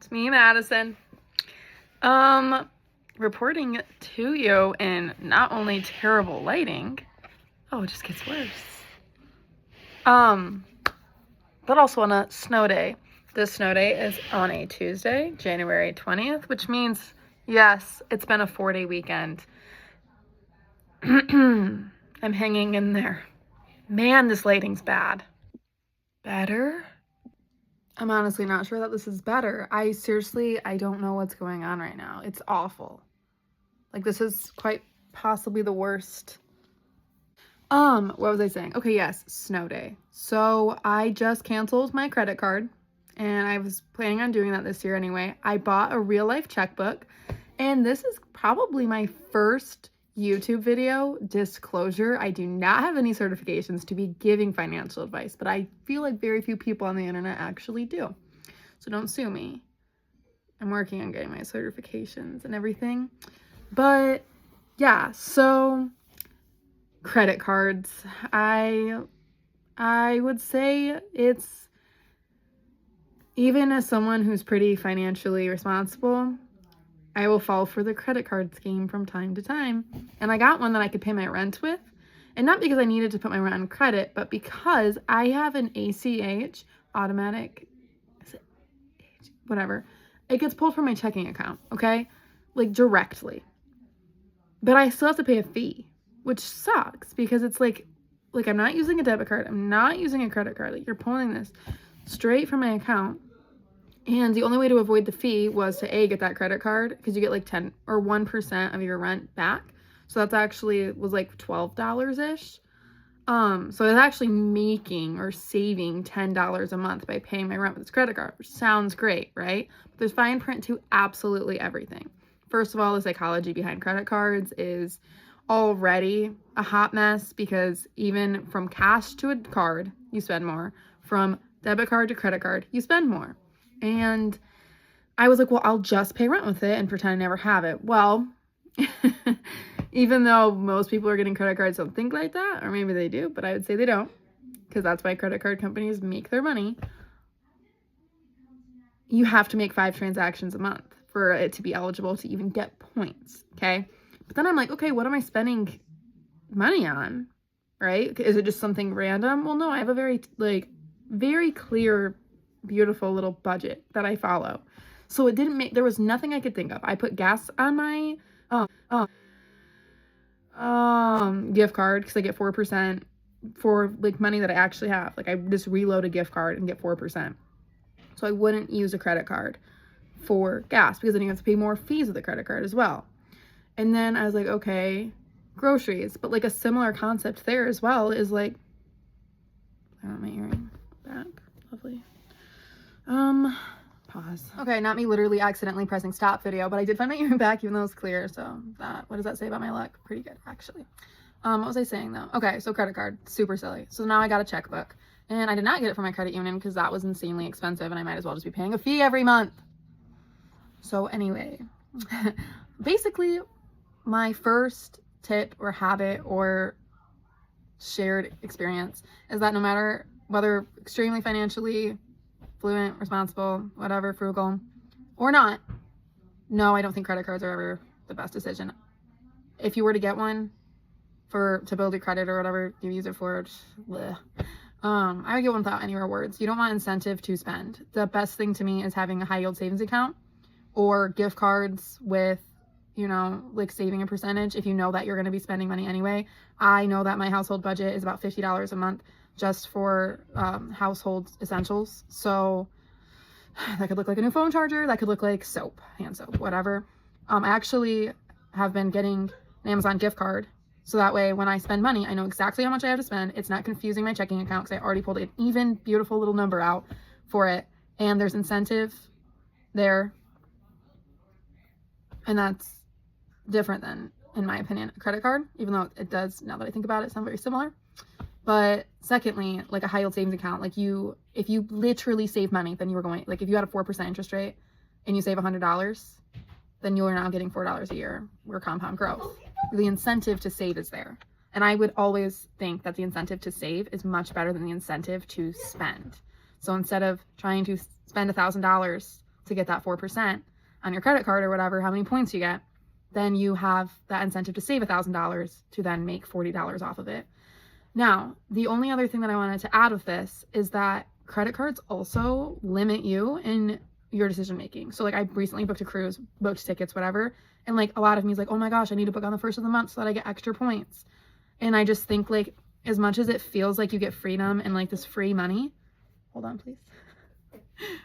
It's me, Madison. Reporting to you in not only terrible lighting, it just gets worse. But also on a snow day. This snow day is on a Tuesday, January 20th, which means, yes, it's been a 4-day weekend. I'm hanging in there. Man, this lighting's bad. Better? I'm honestly not sure that this is better. I don't know what's going on right now. It's awful. Like, this is quite possibly the worst. What was I saying? Okay, yes, snow day. So I just canceled my credit card, and I was planning on doing that this year anyway. I bought a real life checkbook, and this is probably my first YouTube video disclosure. I do not have any certifications to be giving financial advice, but I feel like very few people on the internet actually do. So don't sue me. I'm working on getting my certifications and everything. But yeah, so credit cards. I would say it's, even as someone who's pretty financially responsible, I will fall for the credit card scheme from time to time. And I got one that I could pay my rent with. And not because I needed to put my rent on credit, but because I have an ACH, automatic, whatever. It gets pulled from my checking account, okay? Like, directly. But I still have to pay a fee, which sucks because it's like I'm not using a debit card. I'm not using a credit card. Like, you're pulling this straight from my account. And the only way to avoid the fee was to get that credit card, because you get like 10 or 1% of your rent back. So that's actually was like $12-ish. So it's actually making or saving $10 a month by paying my rent with this credit card, which sounds great, right? But there's fine print to absolutely everything. First of all, the psychology behind credit cards is already a hot mess, because even from cash to a card, you spend more. From debit card to credit card, you spend more. And I was like, well, I'll just pay rent with it and pretend I never have it. Well, even though most people are getting credit cards don't think like that, or maybe they do, but I would say they don't, because that's why credit card companies make their money. You have to make 5 transactions a month for it to be eligible to even get points, okay? But then I'm like, okay, what am I spending money on, right? Is it just something random? Well, no, I have a very clear, beautiful little budget that I follow. So it didn't there was nothing I could think of. I put gas on my gift card, because I get 4% for like money that I actually have. Like, I just reload a gift card and get 4%. So I wouldn't use a credit card for gas, because then you have to pay more fees with the credit card as well. And then I was like, okay, groceries. But like a similar concept there as well is like, I want my earring back. Lovely. Pause. Okay, not me literally accidentally pressing stop video, but I did find my earring back, even though it's clear. So what does that say about my luck? Pretty good, actually. What was I saying though? Okay, so credit card, super silly. So now I got a checkbook, and I did not get it from my credit union because that was insanely expensive, and I might as well just be paying a fee every month. So anyway, basically my first tip or habit or shared experience is that no matter whether extremely financially fluent, responsible, whatever, frugal, or not, no, I don't think credit cards are ever the best decision. If you were to get one to build your credit or whatever you use it for, I would get one without any rewards. You don't want incentive to spend. The best thing to me is having a high yield savings account or gift cards with, like saving a percentage if you know that you're going to be spending money anyway. I know that my household budget is about $50 a month just for household essentials. So that could look like a new phone charger, that could look like soap, hand soap, whatever. I actually have been getting an Amazon gift card, so that way when I spend money, I know exactly how much I have to spend. It's not confusing my checking account, because I already pulled an even beautiful little number out for it, and there's incentive there, and that's different than, in my opinion, a credit card, even though it does, now that I think about it, sound very similar. But secondly, like a high yield savings account, like if you literally save money, then if you had a 4% interest rate and you save $100, then you are now getting $4 a year, or compound growth. The incentive to save is there. And I would always think that the incentive to save is much better than the incentive to spend. So instead of trying to spend $1,000 to get that 4% on your credit card or whatever, how many points you get, then you have that incentive to save $1,000 to then make $40 off of it. Now, the only other thing that I wanted to add with this is that credit cards also limit you in your decision making. So like I recently booked a cruise, booked tickets, whatever. And like a lot of me is like, oh my gosh, I need to book on the first of the month so that I get extra points. And I just think like, as much as it feels like you get freedom and like this free money, hold on, please.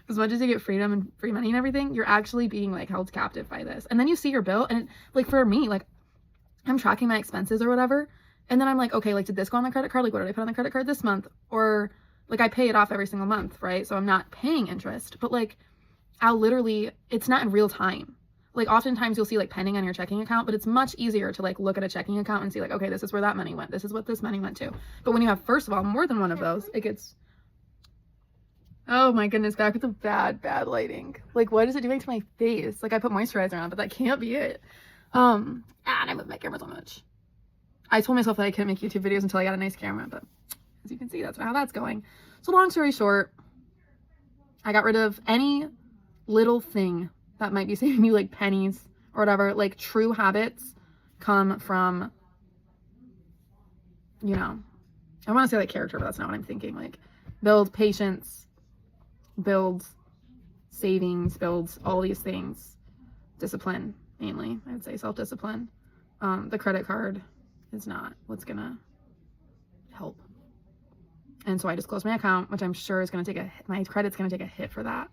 As much as you get freedom and free money and everything, you're actually being like held captive by this. And then you see your bill and like for me, like I'm tracking my expenses or whatever. And then I'm like, okay, like did this go on the credit card? Like what did I put on the credit card this month? Or like I pay it off every single month, right? So I'm not paying interest, but like I'll literally, it's not in real time. Like oftentimes you'll see like pending on your checking account, but it's much easier to like look at a checking account and see like, okay, this is where that money went. This is what this money went to. But when you have, first of all, more than one of those, it gets, oh my goodness, back with the bad lighting. Like what is it doing to my face? Like I put moisturizer on, but that can't be it. And I moved my camera so much. I told myself that I couldn't make YouTube videos until I got a nice camera, but as you can see, that's how that's going. So long story short, I got rid of any little thing that might be saving you like pennies or whatever. Like true habits come from, you know, I want to say like character, but that's not what I'm thinking. Like build patience, build savings, build all these things. Discipline, mainly, I'd say self-discipline. The credit card is not what's gonna help. And so I just closed my account, which I'm sure is gonna take my credit's gonna take a hit for that.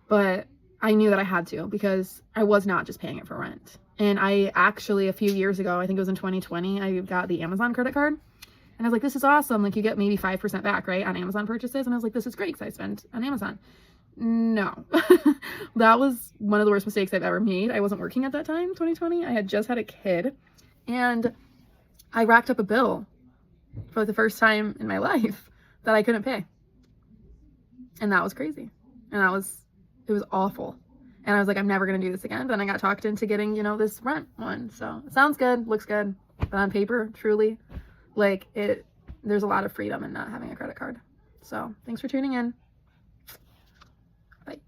But I knew that I had to because I was not just paying it for rent. And I actually, a few years ago, I think it was in 2020, I got the Amazon credit card. And I was like, this is awesome. Like you get maybe 5% back, right, on Amazon purchases. And I was like, this is great because I spend on Amazon. No, that was one of the worst mistakes I've ever made. I wasn't working at that time, 2020. I had just had a kid and I racked up a bill for the first time in my life that I couldn't pay. And that was crazy. And it was awful. And I was like, I'm never going to do this again. But then I got talked into getting, you know, this rent one. So it sounds good, looks good. But on paper, truly, like there's a lot of freedom in not having a credit card. So thanks for tuning in. Bye.